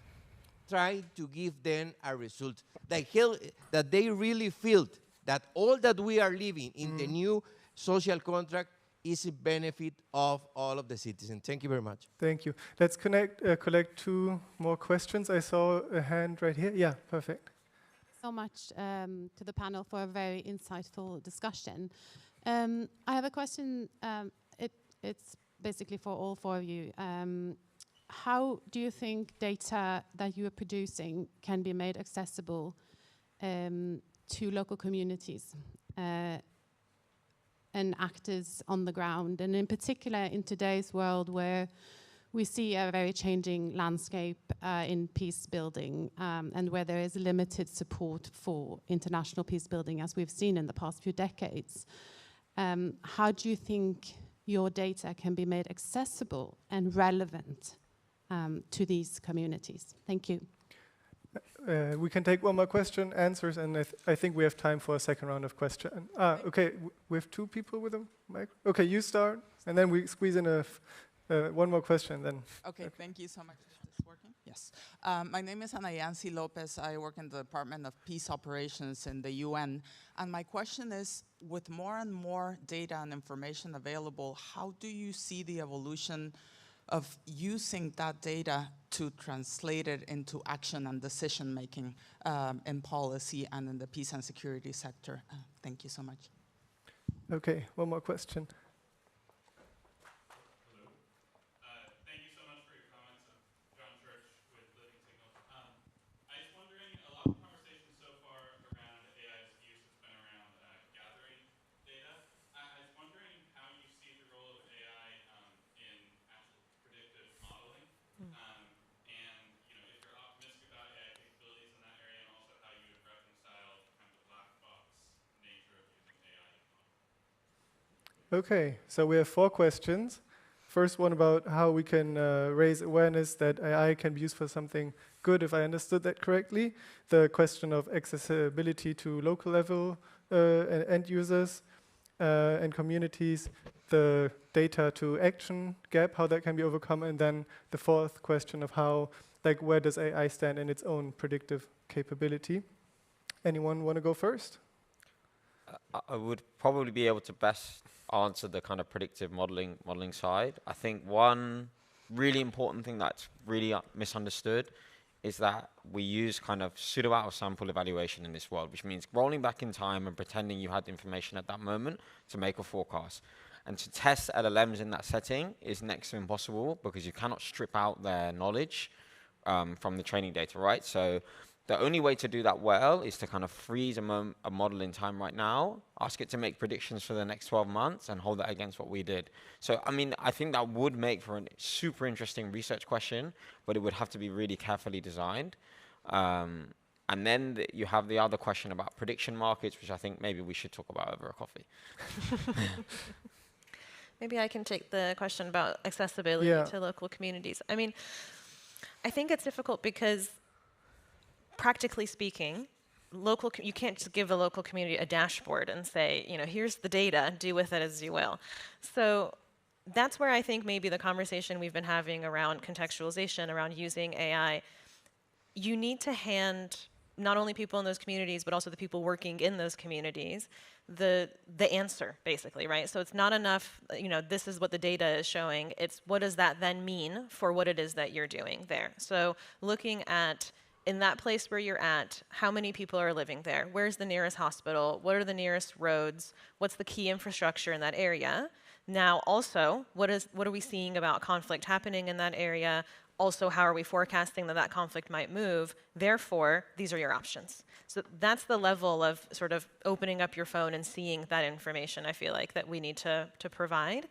trying to give them a result that they really feel that all that we are living in the new social contract is a benefit of all of the citizens. Thank you very much. Thank you. Let's collect 2 more questions. I saw a hand right here. Yeah, perfect. So much to the panel for a very insightful discussion. I have a question. It's basically for all 4 of you. How do you think data that you are producing can be made accessible to local communities and actors on the ground? And in particular, in today's world where we see a very changing landscape in peace building and where there is limited support for international peace building, as we've seen in the past few decades. How do you think your data can be made accessible and relevant to these communities? Thank you. We can take 1 more question, answers, and I think we have time for a second round of questions. Okay, we have 2 people with a mic. Okay, you start, and then we squeeze in 1 more question. Then. Okay, thank you so much. Is this working? Yes. My name is Ana Yancy Lopez. I work in the Department of Peace Operations in the UN. And my question is, with more and more data and information available, how do you see the evolution of using that data to translate it into action and decision-making in policy and in the peace and security sector? Thank you so much. Okay, 1 more question. Okay, so we have 4 questions. First one about how we can raise awareness that AI can be used for something good, if I understood that correctly. The question of accessibility to local level end users and communities. The data to action gap, how that can be overcome. And then the 4th question of how, like, where does AI stand in its own predictive capability? Anyone want to go first? I would probably be able to best answer the kind of predictive modeling side. I think one really important thing that's really misunderstood is that we use kind of pseudo out of sample evaluation in this world, which means rolling back in time and pretending you had information at that moment to make a forecast. And to test LLMs in that setting is next to impossible because you cannot strip out their knowledge from the training data, right? So the only way to do that well is to kind of freeze a model in time right now, ask it to make predictions for the next 12 months and hold that against what we did. So, I mean, I think that would make for a super interesting research question, but it would have to be really carefully designed. And then you have the other question about prediction markets, which I think maybe we should talk about over a coffee. Maybe I can take the question about accessibility to local communities. I mean, I think it's difficult because practically speaking, you can't just give the local community a dashboard and say, you know, here's the data, do with it as you will. So that's where I think maybe the conversation we've been having around contextualization, around using AI, you need to hand not only people in those communities, but also the people working in those communities, the answer, basically, right? So it's not enough, you know, this is what the data is showing. It's what does that then mean for what it is that you're doing there? So looking at in that place where you're at, how many people are living there? Where's the nearest hospital? What are the nearest roads? What's the key infrastructure in that area? Now, also, what are we seeing about conflict happening in that area? Also, how are we forecasting that that conflict might move? Therefore, these are your options. So that's the level of sort of opening up your phone and seeing that information, I feel like, that we need to provide.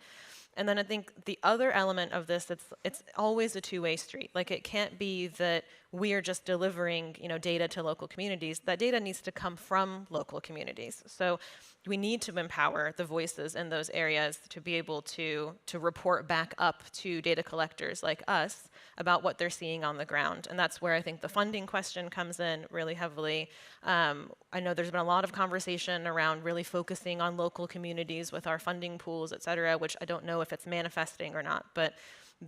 And then I think the other element of this, it's always a two-way street. Like, it can't be that we are just delivering, data to local communities. That data needs to come from local communities. So we need to empower the voices in those areas to be able to report back up to data collectors like us about what they're seeing on the ground. And that's where I think the funding question comes in really heavily. I know there's been a lot of conversation around really focusing on local communities with our funding pools, et cetera, which I don't know if it's manifesting or not, but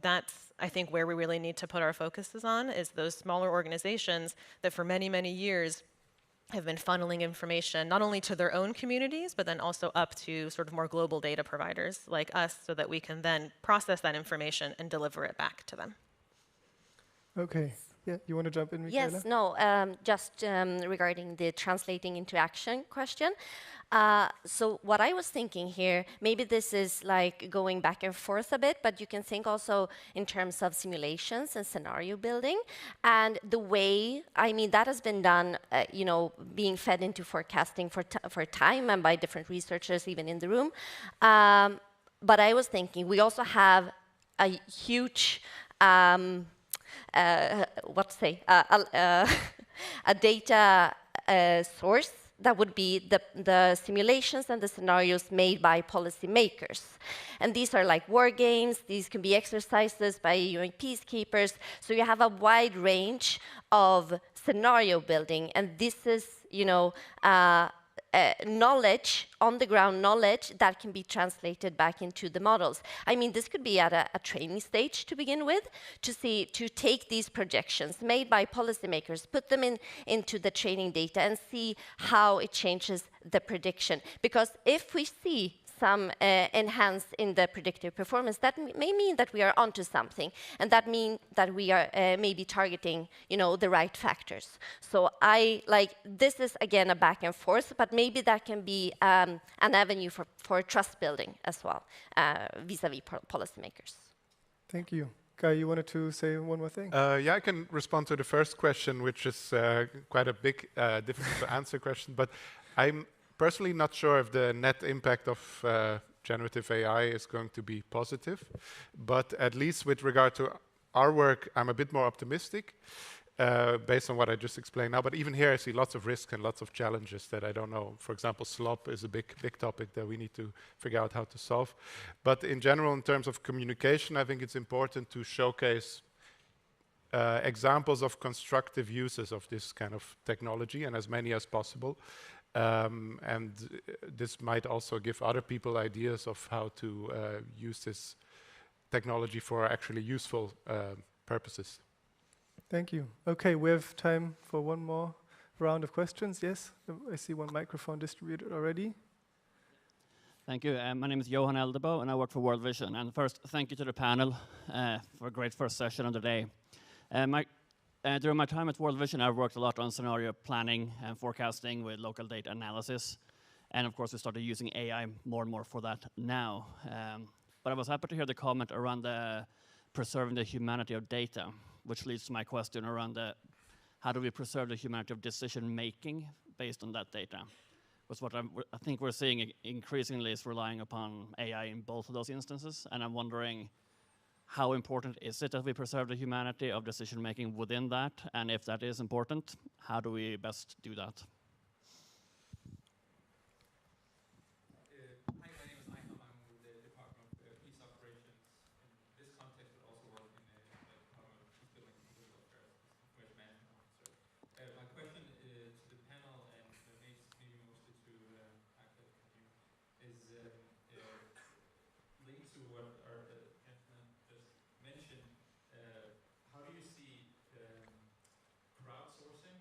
that's, I think, where we really need to put our focuses on, is those smaller organizations that for many, many years have been funneling information not only to their own communities, but then also up to sort of more global data providers like us, so that we can then process that information and deliver it back to them. Okay. Yeah, you want to jump in, Michaela? Yes, no, just regarding the translating into action question. So what I was thinking here, maybe this is like going back and forth a bit, but you can think also in terms of simulations and scenario building. And the way, I mean, that has been done, being fed into forecasting for time and by different researchers, even in the room. But I was thinking, we also have a huge a data source that would be the simulations and the scenarios made by policymakers. And these are like war games, these can be exercises by UN peacekeepers. So you have a wide range of scenario building, and this is, knowledge, on-the-ground knowledge that can be translated back into the models. I mean, this could be at a training stage to begin with, to take these projections made by policymakers, put them into the training data and see how it changes the prediction. Because if we see some enhance in the predictive performance, that may mean that we are onto something, and that means that we are maybe targeting, the right factors. So this is again a back and forth, but maybe that can be an avenue for trust building as well, vis-a-vis policymakers. Thank you. Guy, you wanted to say one more thing? Yeah, I can respond to the first question, which is quite a big, difficult to answer question, but I'm personally not sure if the net impact of generative AI is going to be positive, but at least with regard to our work, I'm a bit more optimistic based on what I just explained now. But even here, I see lots of risks and lots of challenges that I don't know. For example, slop is a big topic that we need to figure out how to solve. But in general, in terms of communication, I think it's important to showcase examples of constructive uses of this kind of technology, and as many as possible. And this might also give other people ideas of how to use this technology for actually useful purposes. Thank you. Okay, we have time for one more round of questions. Yes, I see one microphone distributed already. Thank you. My name is Johan Eldebo, and I work for World Vision. And first, thank you to the panel for a great first session of the day. During my time at World Vision, I've worked a lot on scenario planning and forecasting with local data analysis. And of course, we started using AI more and more for that now. But I was happy to hear the comment around the preserving the humanity of data, which leads to my question around how do we preserve the humanity of decision making based on that data? Because what I think we're seeing increasingly is relying upon AI in both of those instances. And I'm wondering, how important is it that we preserve the humanity of decision-making within that? And if that is important, how do we best do that? Hi, my name is Ayham. I'm with the Department of Peace Operations in this context, but also work in the Department of Peace Building and Political Affairs, Information Management Officer. My question to the panel, and maybe mostly to Akil, is linked to what our gentleman just mentioned. How do you see crowdsourcing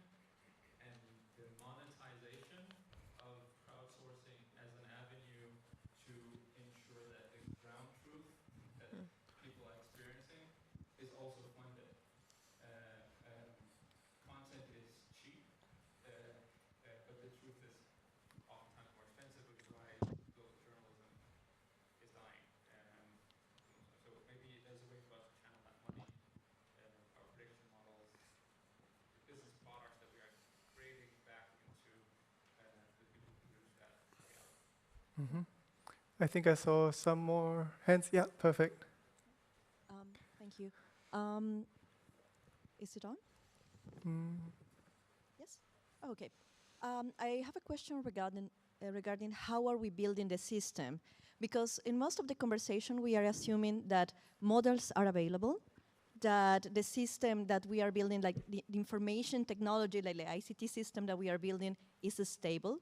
and the monetization of crowdsourcing as an avenue to ensure that the ground truth that people are experiencing is also funded? Content I think I saw some more hands. Yeah, perfect. Thank you. Is it on? Yes? Oh, okay. I have a question regarding how are we building the system? Because in most of the conversation, we are assuming that models are available, that the system that we are building, like the information technology, like the ICT system that we are building is stable.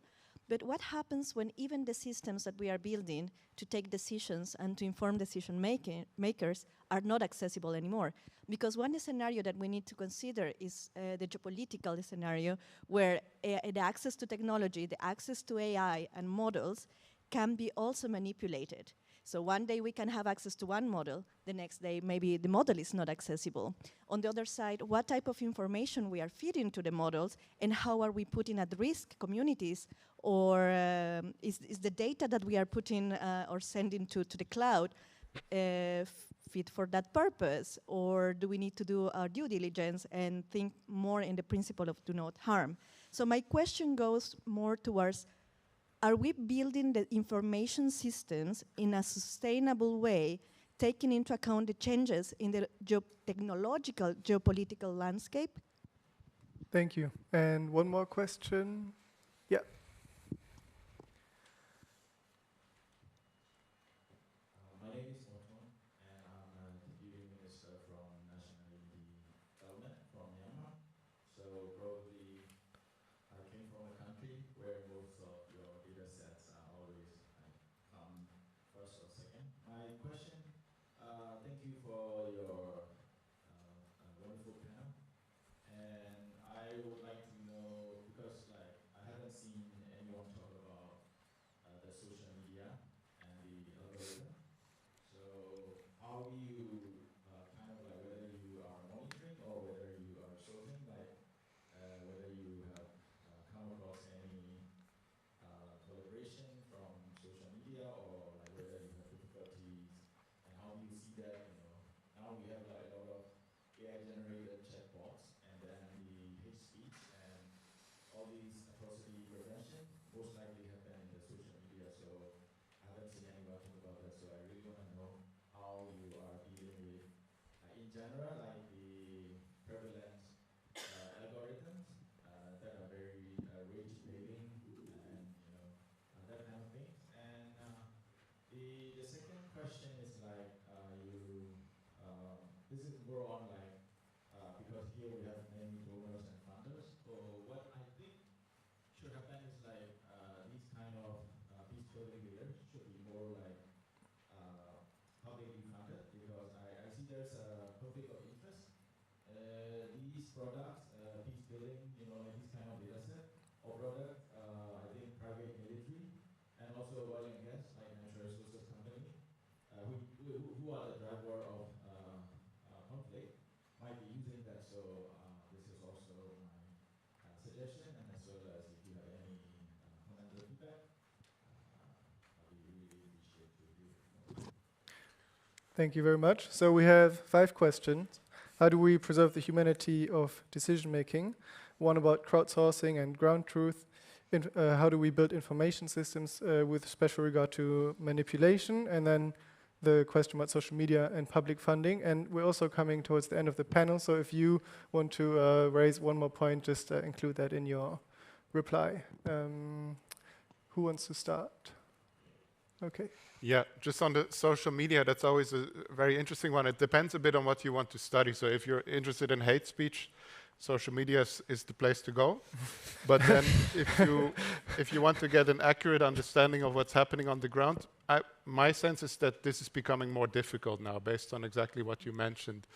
But what happens when even the systems that we are building to take decisions and to inform decision makers are not accessible anymore? Because one scenario that we need to consider is the geopolitical scenario where the access to technology, the access to AI and models can be also manipulated. So one day we can have access to one model, the next day maybe the model is not accessible. On the other side, what type of information we are feeding to the models and how are we putting at risk communities, or is the data that we are putting or sending to the cloud fit for that purpose, or do we need to do our due diligence and think more in the principle of do not harm? So my question goes more towards, are we building the information systems in a sustainable way, taking into account the changes in the technological, geopolitical landscape? Thank you. And one more question. Yeah. My name is Morton, and I'm a deputy minister from National Unity Government from Myanmar. So probably I came from a country where most of your data sets are always come first or second. My question, thank you for your wonderful panel. And I would like to know, because like I haven't seen anyone talk about the social media and the algorithm. So how do you kind of like whether you are monitoring or whether you are sorting, like whether you have come across any collaboration from social media, or like whether you have difficulties, and how do you see that, you know, now we have like a lot of AI generated chatbots, and then the hate speech and all these atrocity prevention most likely happen in the social media. So I haven't seen anyone talk about that. So I really want to know how you are dealing with, in general, like the prevalent algorithms that are very rage baiting and that kind of things. And the second question is like this is more on like because here we have many donors and funders. So what I think should happen is like these kind of peace building leaders should be more like publicly funded, because I see there's a conflict of interest. These products, peace building, like this kind of data set or product, I think private military and also oil and gas, like natural resources company, who are the driver of conflict, might be using that. So this is also my suggestion, and as well as if you have any comment or feedback, I'd be really appreciate to hear more. Thank you very much. So we have 5 questions. How do we preserve the humanity of decision making? One about crowdsourcing and ground truth. How do we build information systems with special regard to manipulation? And then the question about social media and public funding. And we're also coming towards the end of the panel. So if you want to raise one more point, just include that in your reply. Who wants to start? Okay. Yeah, just on the social media, that's always a very interesting one. It depends a bit on what you want to study. So if you're interested in hate speech, social media is the place to go. But then if you want to get an accurate understanding of what's happening on the ground, my sense is that this is becoming more difficult now, based on exactly what you mentioned,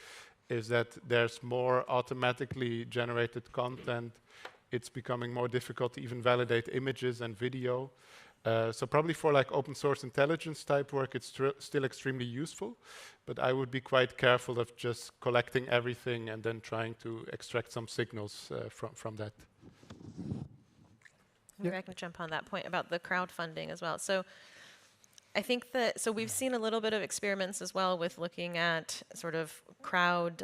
is that there's more automatically generated content. It's becoming more difficult to even validate images and video. So probably for like open source intelligence type work, it's still extremely useful, but I would be quite careful of just collecting everything and then trying to extract some signals from that. Maybe I can jump on that point about the crowdfunding as well. So I think that, so we've seen a little bit of experiments as well with looking at sort of crowd,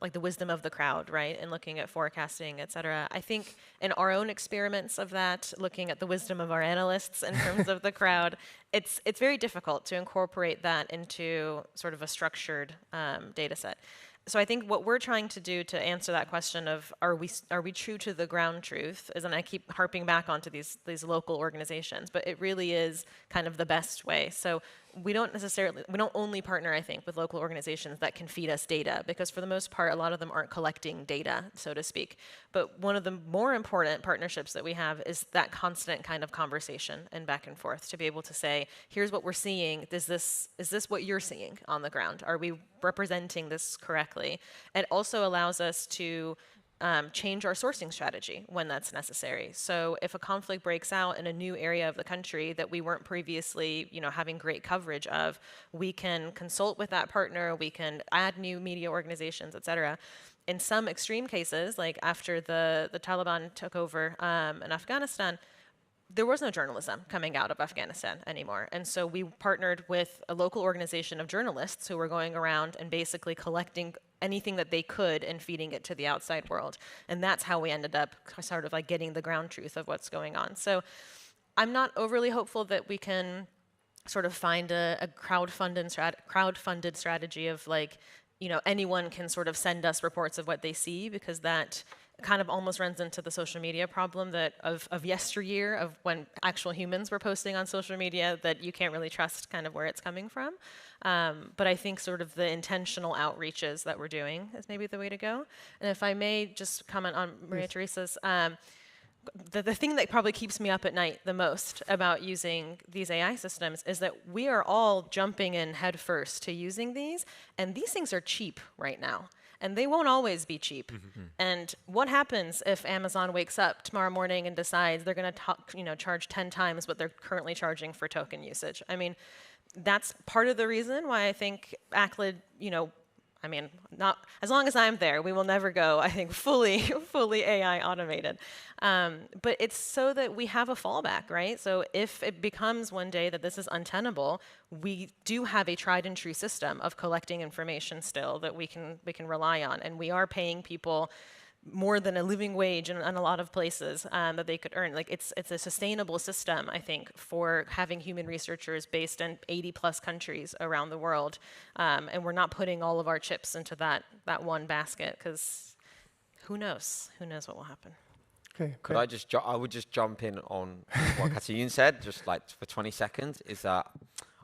like the wisdom of the crowd, right? And looking at forecasting, et cetera. I think in our own experiments of that, looking at the wisdom of our analysts in terms of the crowd, it's very difficult to incorporate that into sort of a structured data set. So I think what we're trying to do to answer that question of are we true to the ground truth is, and I keep harping back onto these local organizations, but it really is kind of the best way. So we don't only partner, I think, with local organizations that can feed us data, because for the most part, a lot of them aren't collecting data, so to speak. But one of the more important partnerships that we have is that constant kind of conversation and back and forth to be able to say, here's what we're seeing. Is this what you're seeing on the ground? Are we representing this correctly? It also allows us to change our sourcing strategy when that's necessary. So if a conflict breaks out in a new area of the country that we weren't previously, having great coverage of, we can consult with that partner, we can add new media organizations, et cetera. In some extreme cases, like after the Taliban took over in Afghanistan, there was no journalism coming out of Afghanistan anymore. And so we partnered with a local organization of journalists who were going around and basically collecting anything that they could and feeding it to the outside world. And that's how we ended up sort of like getting the ground truth of what's going on. So I'm not overly hopeful that we can sort of find a crowdfunded strategy of like, anyone can sort of send us reports of what they see, because that kind of almost runs into the social media problem that of yesteryear, of when actual humans were posting on social media, that you can't really trust kind of where it's coming from. But I think sort of the intentional outreaches that we're doing is maybe the way to go. And if I may just comment on Maria Teresa's, the thing that probably keeps me up at night the most about using these AI systems is that we are all jumping in head first to using these, and these things are cheap right now. And they won't always be cheap. And what happens if Amazon wakes up tomorrow morning and decides they're going to charge 10 times what they're currently charging for token usage? I mean, that's part of the reason why I think ACLID, not as long as I'm there, we will never go, I think, fully AI automated. But it's so that we have a fallback, right? So if it becomes one day that this is untenable, we do have a tried and true system of collecting information still that we can rely on, and we are paying people more than a living wage in a lot of places that they could earn. Like it's a sustainable system, I think, for having human researchers based in 80+ countries around the world, and we're not putting all of our chips into that one basket, because who knows what will happen. Okay. Could I would just jump in on what Katayun said, just like for 20 seconds, is that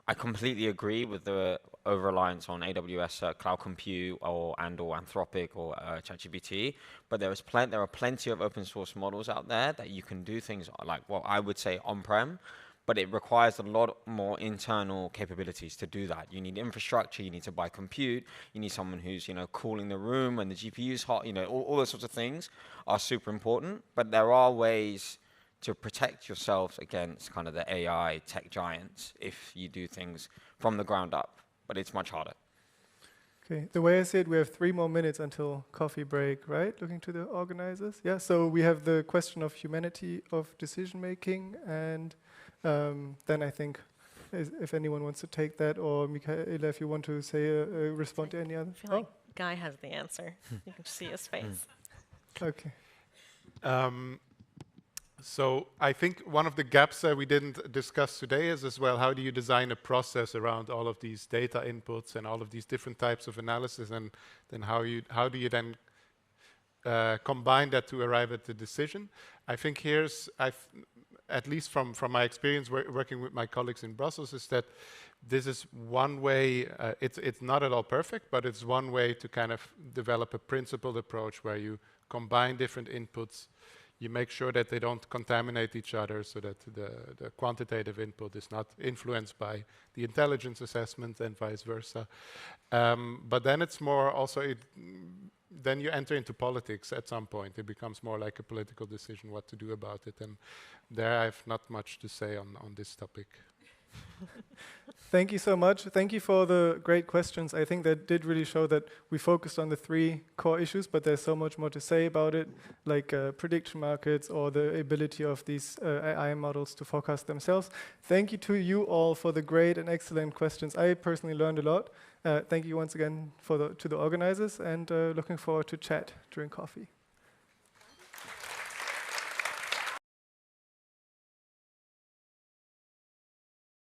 I completely agree with the over-reliance on AWS cloud compute or Anthropic or ChatGPT, but there are plenty of open source models out there that you can do things like what I would say on-prem, but it requires a lot more internal capabilities to do that. You need infrastructure, you need to buy compute, you need someone who's cooling the room when the GPU's hot, all those sorts of things are super important, but there are ways to protect yourselves against kind of the AI tech giants if you do things from the ground up, but it's much harder. Okay, the way I see it, we have 3 more minutes until coffee break, right? Looking to the organizers. Yeah, so we have the question of humanity of decision making, and then I think if anyone wants to take that, or Michaela, if you want to say respond to any other. I feel like Guy has the answer. You can see his face. Okay. So I think one of the gaps that we didn't discuss today is as well, how do you design a process around all of these data inputs and all of these different types of analysis, and then how do you then combine that to arrive at the decision? I think at least from my experience working with my colleagues in Brussels, is that this is one way, it's not at all perfect, but it's one way to kind of develop a principled approach where you combine different inputs. You make sure that they don't contaminate each other, so that the quantitative input is not influenced by the intelligence assessment and vice versa. But then it's more also, then you enter into politics at some point. It becomes more like a political decision what to do about it. And there I have not much to say on this topic. Thank you so much. Thank you for the great questions. I think that did really show that we focused on the 3 core issues, but there's so much more to say about it, like prediction markets or the ability of these AI models to forecast themselves. Thank you to you all for the great and excellent questions. I personally learned a lot. Thank you once again to the organizers, and looking forward to chat during coffee.